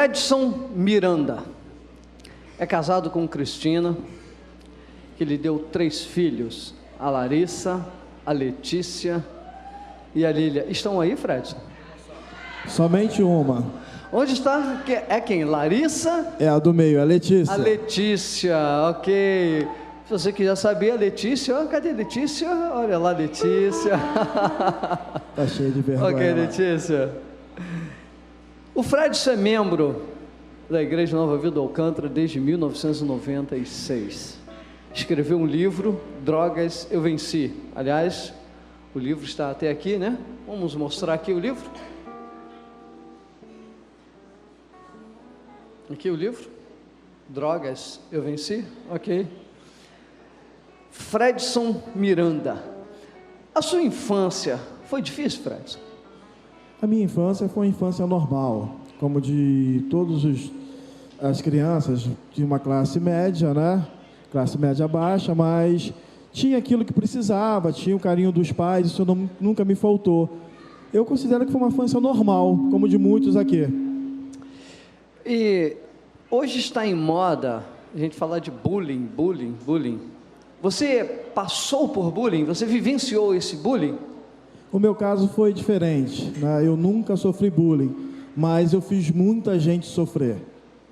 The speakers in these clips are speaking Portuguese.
Fredson Miranda é casado com Cristina, que lhe deu 3 filhos, a Larissa, a Letícia e a Lília. Estão aí, Fredson? Somente uma. Onde está? É quem? Larissa? É a do meio, a Letícia. A Letícia, ok. Se você que já sabia, Letícia, cadê a Letícia? Olha lá, Letícia. Tá cheio de vergonha. Ok, lá. Letícia. O Fredson é membro da Igreja Nova Vida Alcântara desde 1996. Escreveu um livro, Drogas Eu Venci. Aliás, o livro está até aqui, né? Vamos mostrar aqui o livro. Aqui o livro, Drogas Eu Venci, ok. Fredson Miranda, a sua infância foi difícil, Fredson? A minha infância foi uma infância normal, como de todas as crianças de uma classe média, né? Classe média baixa, mas tinha aquilo que precisava, tinha o carinho dos pais, isso nunca me faltou. Eu considero que foi uma infância normal, como de muitos aqui. E hoje está em moda a gente falar de bullying. Você passou por bullying? Você vivenciou esse bullying? O meu caso foi diferente, né? Eu nunca sofri bullying, mas eu fiz muita gente sofrer,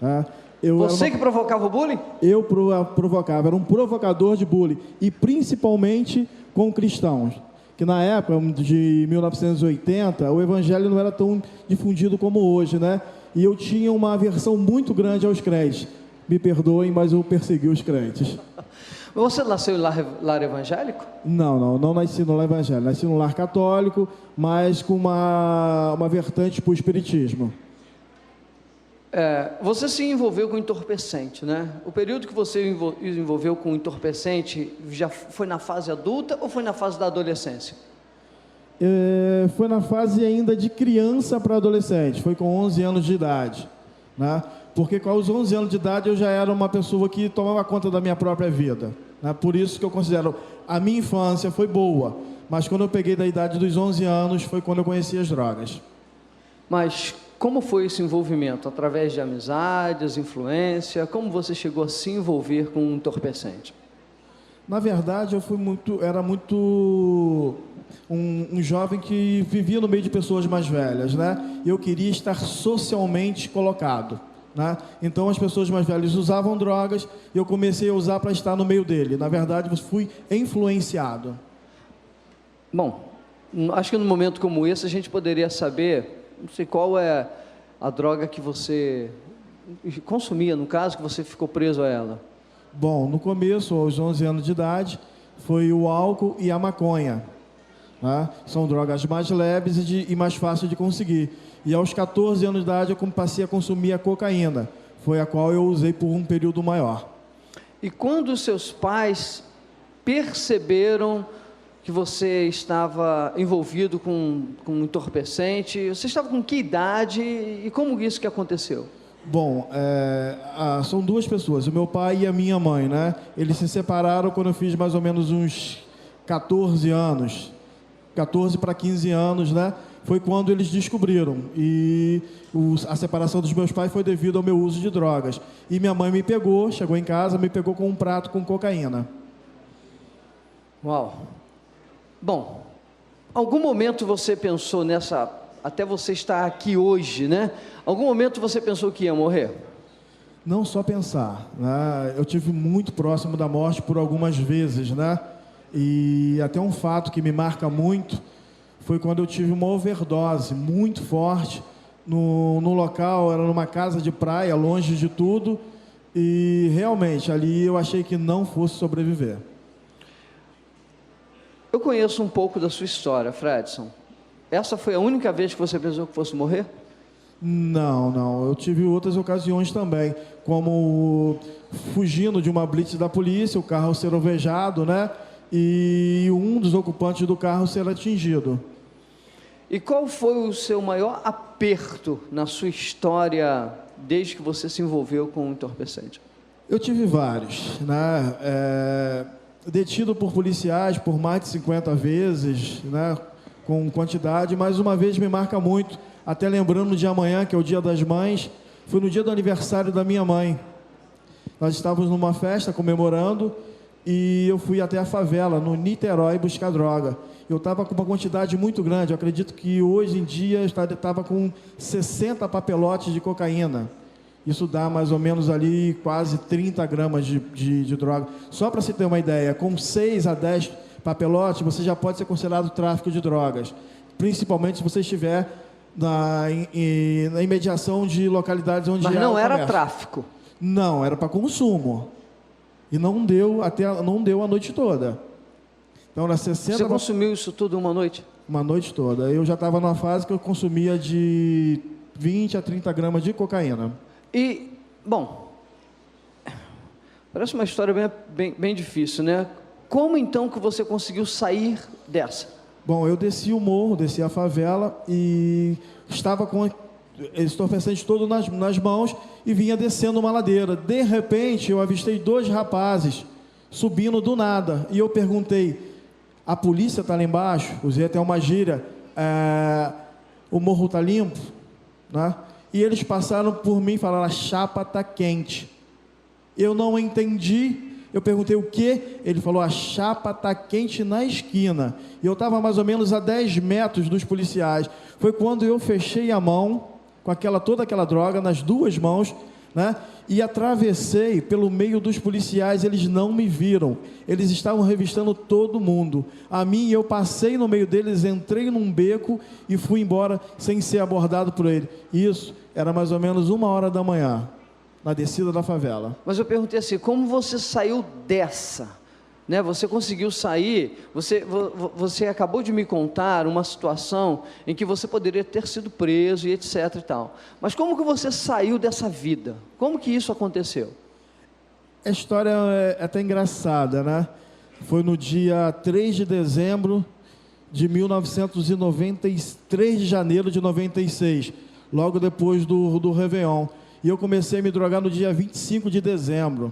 né? Você que provocava o bullying? Eu provocava, era um provocador de bullying, e principalmente com cristãos, que na época de 1980, o evangelho não era tão difundido como hoje, né? E eu tinha uma aversão muito grande aos crentes. Me perdoem, mas eu persegui os crentes. Você nasceu em lar evangélico? Não nasci no lar evangélico. Nasci no lar católico, mas com uma vertante para o espiritismo. Você se envolveu com entorpecente, né? O período que você envolveu com entorpecente já foi na fase adulta ou foi na fase da adolescência? Foi na fase ainda de criança para adolescente, foi com 11 anos de idade, né? Porque com os 11 anos de idade eu já era uma pessoa que tomava conta da minha própria vida, né? Por isso que eu considero, a minha infância foi boa, mas quando eu peguei da idade dos 11 anos foi quando eu conheci as drogas. Mas como foi esse envolvimento? Através de amizades, influência? Como você chegou a se envolver com um entorpecente? Na verdade, eu era muito um jovem que vivia no meio de pessoas mais velhas, né? E eu queria estar socialmente colocado, né? Então, as pessoas mais velhas usavam drogas e eu comecei a usar para estar no meio dele. Na verdade, eu fui influenciado. Bom, acho que num momento como esse a gente poderia saber, não sei qual é a droga que você consumia, no caso, que você ficou preso a ela. Bom, no começo, aos 11 anos de idade, foi o álcool e a maconha, né? São drogas mais leves e mais fáceis de conseguir. E aos 14 anos de idade, eu passei a consumir a cocaína, foi a qual eu usei por um período maior. E quando os seus pais perceberam que você estava envolvido com entorpecente, você estava com que idade e como isso que aconteceu? Bom, são duas pessoas, o meu pai e a minha mãe, né? Eles se separaram quando eu fiz mais ou menos uns 14 anos, 14 para 15 anos, né? Foi quando eles descobriram, e a separação dos meus pais foi devido ao meu uso de drogas. E minha mãe me pegou, chegou em casa, me pegou com um prato com cocaína. Uau! Bom, algum momento você pensou nessa, até você estar aqui hoje, né? Algum momento você pensou que ia morrer? Não só pensar, né? Eu tive muito próximo da morte por algumas vezes, né? E até um fato que me marca muito foi quando eu tive uma overdose muito forte no local, era numa casa de praia, longe de tudo, e realmente ali eu achei que não fosse sobreviver. Eu conheço um pouco da sua história, Fredson. Essa foi a única vez que você pensou que fosse morrer? Não. Eu tive outras ocasiões também, como fugindo de uma blitz da polícia, o carro ser alvejado, né? E um dos ocupantes do carro ser atingido. E qual foi o seu maior aperto na sua história desde que você se envolveu com o entorpecente? Eu tive vários, né? Detido por policiais por mais de 50 vezes, né? Com quantidade, mas uma vez me marca muito, até lembrando de amanhã, que é o Dia das Mães, Foi no dia do aniversário da minha mãe. Nós estávamos numa festa comemorando e eu fui até a favela, no Niterói, buscar droga. Eu estava com uma quantidade muito grande, eu acredito que hoje em dia eu estava com 60 papelotes de cocaína. Isso dá mais ou menos ali quase 30 gramas de droga. Só para você ter uma ideia, com 6 a 10 papelotes, você já pode ser considerado tráfico de drogas. Principalmente se você estiver na imediação de localidades onde Mas há não o era comércio. tráfico. Não, era para consumo. E não deu a noite toda. Então era 60... Você consumiu isso tudo uma noite? Uma noite toda. Eu já estava numa fase que eu consumia de 20 a 30 gramas de cocaína. E, bom, parece uma história bem difícil, né? Como então que você conseguiu sair dessa? Bom, eu desci o morro, desci a favela e estava com entorpecente todo nas mãos e vinha descendo uma ladeira. De repente, eu avistei 2 rapazes subindo do nada. E eu perguntei, a polícia está lá embaixo? Usei até uma gíria, o morro está limpo? Né? E eles passaram por mim e falaram, a chapa está quente. Eu não entendi. Eu perguntei o quê? Ele falou, a chapa está quente na esquina. E eu estava mais ou menos a 10 metros dos policiais. Foi quando eu fechei a mão, com toda aquela droga nas 2 mãos, né? E atravessei pelo meio dos policiais. Eles não me viram. Eles estavam revistando todo mundo. A mim, eu passei no meio deles, entrei num beco e fui embora sem ser abordado por ele. Isso era mais ou menos 1h da manhã. Na descida da favela. Mas eu perguntei assim, como você saiu dessa? Né? Você conseguiu sair, você acabou de me contar uma situação em que você poderia ter sido preso e etc e tal. Mas como que você saiu dessa vida? Como que isso aconteceu? A história é até engraçada, né? Foi no dia 3 de dezembro de 3 de janeiro de 96, logo depois do Réveillon. E eu comecei a me drogar no dia 25 de dezembro.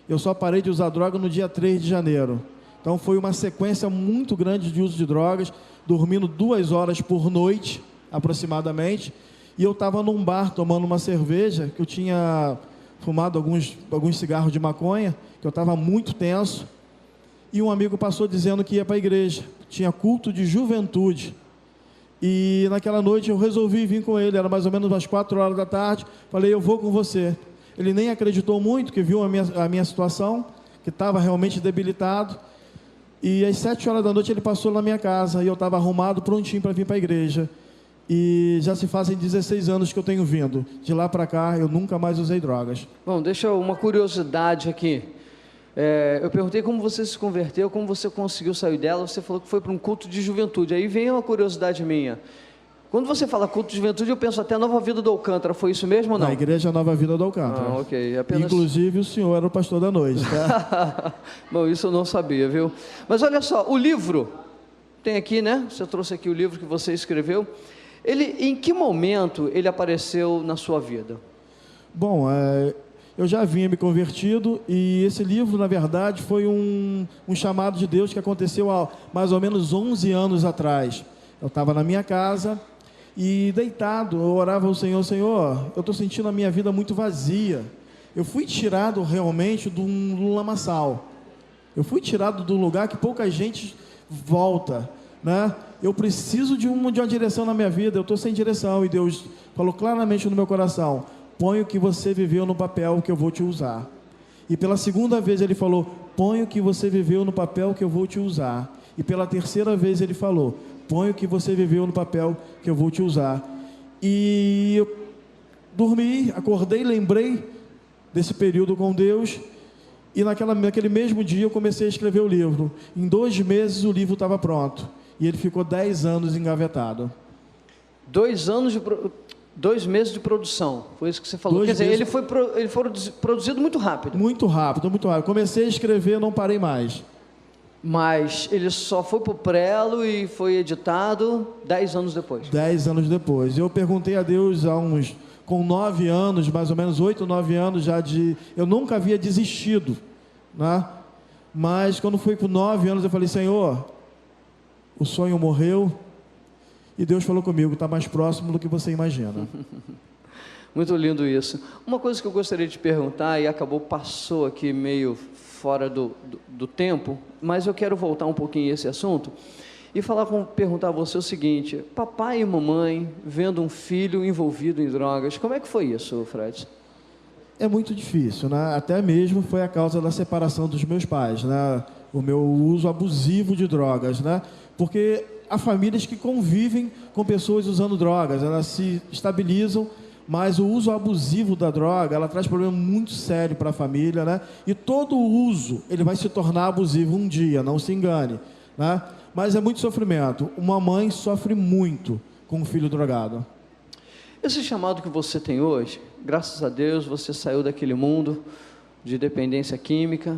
Eu só parei de usar droga no dia 3 de janeiro. Então foi uma sequência muito grande de uso de drogas, dormindo 2 horas por noite, aproximadamente. E eu estava num bar tomando uma cerveja, que eu tinha fumado alguns cigarros de maconha, que eu estava muito tenso. E um amigo passou dizendo que ia para a igreja. Tinha culto de juventude. E naquela noite eu resolvi vir com ele, era mais ou menos umas 4 horas da tarde, falei, eu vou com você. Ele nem acreditou muito, que viu a minha situação, que estava realmente debilitado, e às 7 horas da noite ele passou na minha casa, e eu estava arrumado, prontinho para vir para a igreja, e já se fazem 16 anos que eu tenho vindo, de lá para cá eu nunca mais usei drogas. Bom, deixa uma curiosidade aqui. Eu perguntei como você se converteu, como você conseguiu sair dela. Você falou que foi para um culto de juventude. Aí vem uma curiosidade minha. Quando você fala culto de juventude, eu penso até Nova Vida do Alcântara. Foi isso mesmo ou não? Na igreja Nova Vida do Alcântara. Ah, ok. Apenas... Inclusive o senhor era o pastor da noite, tá? Bom, isso eu não sabia, viu? Mas olha só, o livro, tem aqui, né? Você trouxe aqui o livro que você escreveu. Em que momento ele apareceu na sua vida? Bom, eu já havia me convertido e esse livro, na verdade, foi um chamado de Deus que aconteceu há mais ou menos 11 anos atrás. Eu estava na minha casa e deitado, eu orava ao Senhor, Senhor, eu estou sentindo a minha vida muito vazia. Eu fui tirado realmente de um lamaçal. Eu fui tirado de um lugar que pouca gente volta, né? Eu preciso de uma direção na minha vida, eu estou sem direção. E Deus falou claramente no meu coração, põe o que você viveu no papel que eu vou te usar. E pela segunda vez ele falou, põe o que você viveu no papel que eu vou te usar. E pela terceira vez ele falou, põe o que você viveu no papel que eu vou te usar. E eu dormi, acordei, lembrei desse período com Deus. E naquele mesmo dia eu comecei a escrever o livro. Em 2 meses o livro estava pronto. E ele ficou 10 anos engavetado. 2 meses de produção, foi isso que você falou. Quer dizer, ele foi produzido muito rápido. Muito rápido, muito rápido. Comecei a escrever, não parei mais. Mas ele só foi para o prelo e foi editado 10 anos depois. 10 anos depois. Eu perguntei a Deus com 9 anos, mais ou menos 8, 9 anos já eu nunca havia desistido, né? Mas quando fui com 9 anos eu falei, Senhor, o sonho morreu e Deus falou comigo, está mais próximo do que você imagina. Muito lindo isso. Uma coisa que eu gostaria de perguntar, e passou aqui meio fora do tempo, mas eu quero voltar um pouquinho a esse assunto, e perguntar a você o seguinte: papai e mamãe vendo um filho envolvido em drogas, como é que foi isso, Fred? É muito difícil, né? Até mesmo foi a causa da separação dos meus pais, né? O meu uso abusivo de drogas, né? Porque há famílias que convivem com pessoas usando drogas, elas se estabilizam, mas o uso abusivo da droga, ela traz problema muito sério para a família, né? E todo uso, ele vai se tornar abusivo um dia, não se engane, né? Mas é muito sofrimento. Uma mãe sofre muito com um filho drogado. Esse chamado que você tem hoje, graças a Deus, você saiu daquele mundo de dependência química,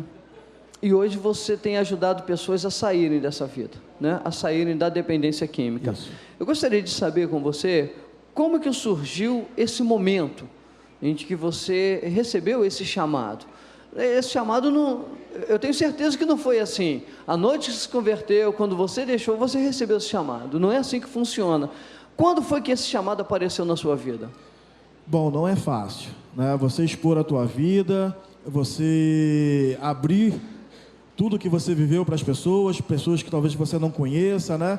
e hoje você tem ajudado pessoas a saírem dessa vida, né? A saírem da dependência química. Isso. Eu gostaria de saber com você, como que surgiu esse momento em que você recebeu esse chamado? Esse chamado, não, eu tenho certeza que não foi assim. A noite que se converteu, quando você deixou, você recebeu esse chamado. Não é assim que funciona. Quando foi que esse chamado apareceu na sua vida? Bom, não é fácil, né? Você expor a tua vida, você abrir tudo que você viveu para as pessoas que talvez você não conheça, né?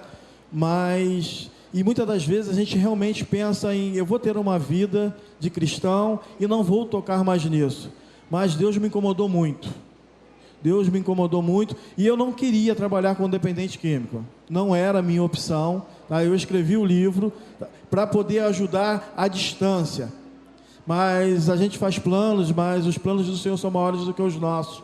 Mas, e muitas das vezes a gente realmente pensa em: eu vou ter uma vida de cristão e não vou tocar mais nisso. Mas Deus me incomodou muito. Deus me incomodou muito, e eu não queria trabalhar com dependente químico. Não era a minha opção, tá? Eu escrevi o livro para poder ajudar à distância. Mas a gente faz planos, mas os planos do Senhor são maiores do que os nossos.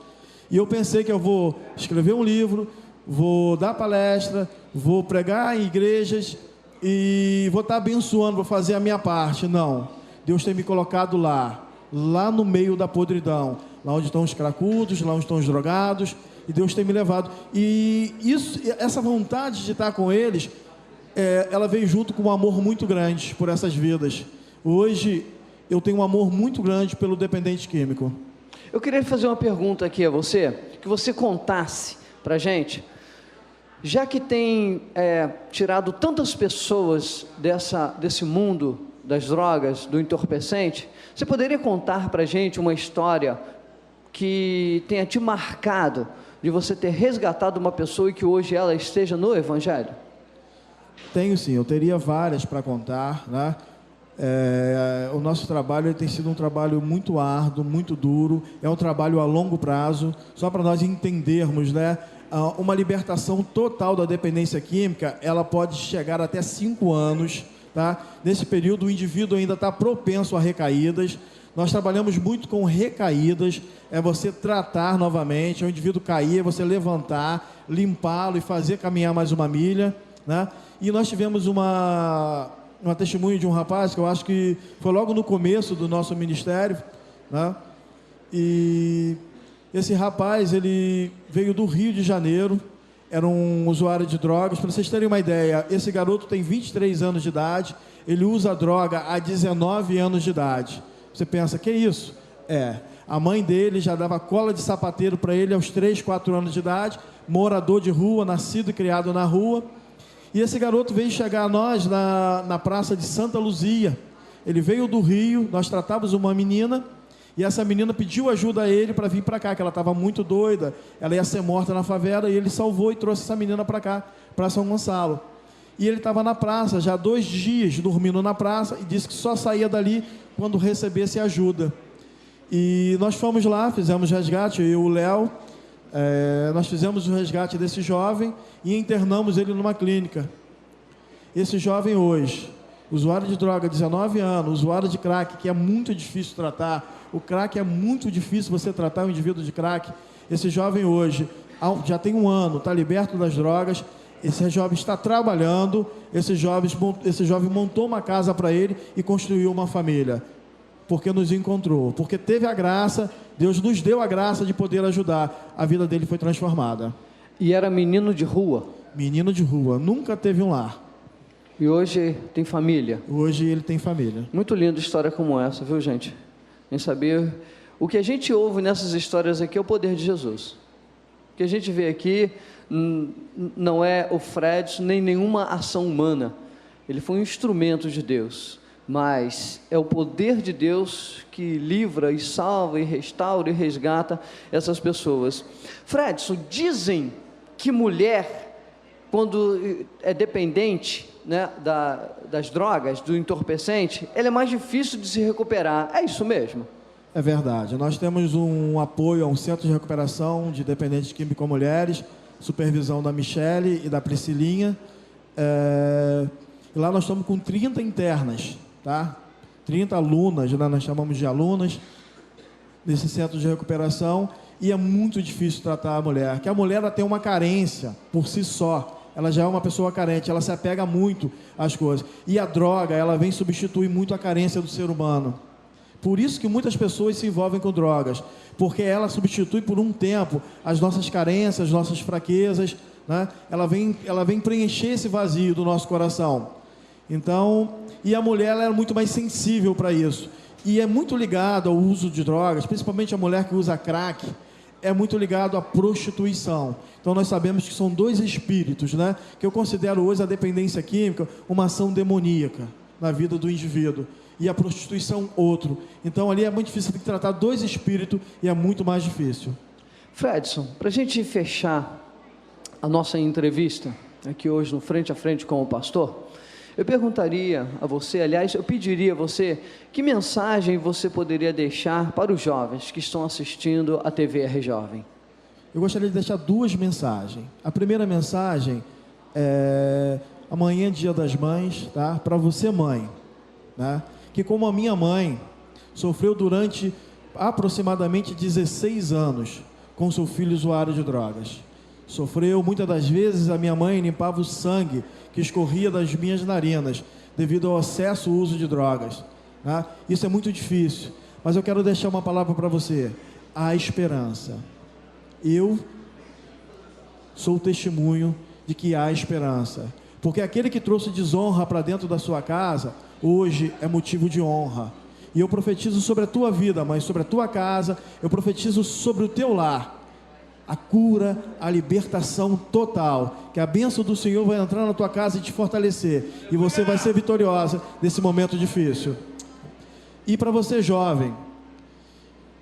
E eu pensei que eu vou escrever um livro, vou dar palestra, vou pregar em igrejas e vou estar abençoando, vou fazer a minha parte. Não, Deus tem me colocado lá no meio da podridão, lá onde estão os cracudos, lá onde estão os drogados, e Deus tem me levado. E essa vontade de estar com eles, ela veio junto com um amor muito grande por essas vidas. Hoje eu tenho um amor muito grande pelo dependente químico. Eu queria fazer uma pergunta aqui a você, que você contasse para a gente, já que tem tirado tantas pessoas desse mundo das drogas, do entorpecente, você poderia contar para a gente uma história que tenha te marcado, de você ter resgatado uma pessoa e que hoje ela esteja no Evangelho? Tenho sim, eu teria várias para contar, né? O nosso trabalho tem sido um trabalho muito árduo, muito duro, é um trabalho a longo prazo, só para nós entendermos, né? Uma libertação total da dependência química, ela pode chegar até 5 anos, tá? Nesse período o indivíduo ainda está propenso a recaídas. Nós trabalhamos muito com recaídas, é você tratar novamente, o indivíduo cair, é você levantar, limpá-lo e fazer caminhar mais uma milha, né? E nós tivemos uma testemunho de um rapaz, que eu acho que foi logo no começo do nosso ministério, né? E esse rapaz, ele veio do Rio de Janeiro, era um usuário de drogas. Para vocês terem uma ideia, esse garoto tem 23 anos de idade, ele usa droga há 19 anos de idade. Você pensa, que isso? A mãe dele já dava cola de sapateiro para ele aos 3, 4 anos de idade, morador de rua, nascido e criado na rua. E esse garoto veio chegar a nós na praça de Santa Luzia. Ele veio do Rio, nós tratávamos uma menina, e essa menina pediu ajuda a ele para vir para cá, que ela estava muito doida, ela ia ser morta na favela, e ele salvou e trouxe essa menina para cá, para São Gonçalo. E ele estava na praça, já 2 dias dormindo na praça, e disse que só saía dali quando recebesse ajuda. E nós fomos lá, fizemos resgate, eu e o Léo, nós fizemos o resgate desse jovem e internamos ele numa clínica. Esse jovem hoje, usuário de droga, 19 anos, usuário de crack, que é muito difícil tratar. O crack é muito difícil você tratar um indivíduo de crack. Esse jovem hoje, já tem 1 ano, está liberto das drogas. Esse jovem está trabalhando, esse jovem montou uma casa para ele e construiu uma família, porque nos encontrou, porque teve a graça, Deus nos deu a graça de poder ajudar. A vida dele foi transformada. E era menino de rua? Menino de rua, nunca teve um lar. E hoje tem família? Hoje ele tem família. Muito linda história como essa, viu, gente? Em saber, o que a gente ouve nessas histórias aqui é o poder de Jesus. O que a gente vê aqui não é o Fred, nem nenhuma ação humana. Ele foi um instrumento de Deus. mas é o poder de Deus que livra e salva e restaura e resgata essas pessoas. Fredson, dizem que mulher, quando é dependente, né, das drogas, do entorpecente, ela é mais difícil de se recuperar. É isso mesmo? É verdade. Nós temos um apoio a um centro de recuperação de dependentes químicos com mulheres, supervisão da Michele e da Priscilinha. E lá nós estamos com 30 internas, tá? 30 alunas, né? Nós chamamos de alunas, nesse centro de recuperação, e é muito difícil tratar a mulher, porque a mulher ela tem uma carência por si só, ela já é uma pessoa carente, ela se apega muito às coisas, e a droga, ela vem substituir muito a carência do ser humano. Por isso que muitas pessoas se envolvem com drogas, porque ela substitui por um tempo as nossas carências, as nossas fraquezas, né? Ela vem preencher esse vazio do nosso coração. Então, e a mulher ela é muito mais sensível para isso, e é muito ligado ao uso de drogas, principalmente a mulher que usa crack, é muito ligado à prostituição. Então nós sabemos que são dois espíritos, né? Que eu considero hoje a dependência química uma ação demoníaca na vida do indivíduo, e a prostituição outro. Então ali é muito difícil, tem que tratar dois espíritos, e é muito mais difícil. Fredson, para a gente fechar a nossa entrevista aqui hoje no Frente a Frente com o pastor, eu perguntaria a você, aliás, eu pediria a você, que mensagem você poderia deixar para os jovens que estão assistindo a TVR Jovem? Eu gostaria de deixar duas mensagens. A primeira mensagem é: amanhã é Dia das Mães, tá? Para você, mãe, né? Que como a minha mãe sofreu durante aproximadamente 16 anos com seu filho usuário de drogas. Sofreu, muitas das vezes a minha mãe limpava o sangue que escorria das minhas narinas, devido ao excesso uso de drogas, né? Isso é muito difícil, mas eu quero deixar uma palavra para você: a esperança. Eu sou testemunho de que há esperança, porque aquele que trouxe desonra para dentro da sua casa, hoje é motivo de honra. E eu profetizo sobre a tua vida, mãe, sobre a tua casa, eu profetizo sobre o teu lar, a cura, a libertação total, que a bênção do Senhor vai entrar na tua casa e te fortalecer, e você vai ser vitoriosa nesse momento difícil. E para você jovem,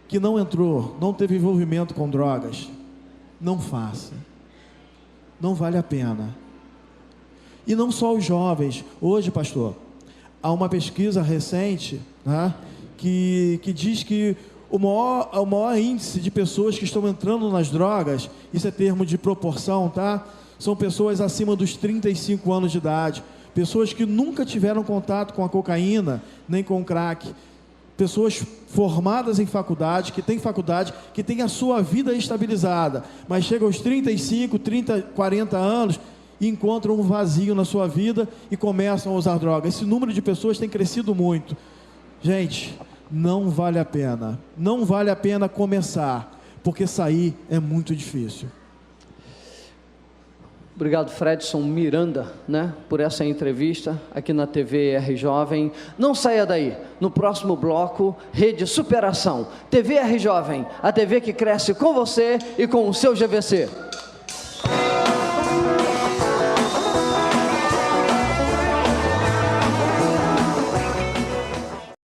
que não teve envolvimento com drogas, não faça, não vale a pena. E não só os jovens, hoje, pastor, há uma pesquisa recente, né, que diz que o maior índice de pessoas que estão entrando nas drogas, isso é termo de proporção, tá? São pessoas acima dos 35 anos de idade, pessoas que nunca tiveram contato com a cocaína, nem com o crack, pessoas formadas em faculdade, que têm a sua vida estabilizada, mas chegam aos 35, 30, 40 anos e encontram um vazio na sua vida e começam a usar drogas. Esse número de pessoas tem crescido muito. Gente, não vale a pena começar, porque sair é muito difícil. Obrigado, Fredson Miranda, né, por essa entrevista aqui na TVR Jovem. Não saia daí, no próximo bloco, Rede Superação, TVR Jovem, a TV que cresce com você e com o seu GVC.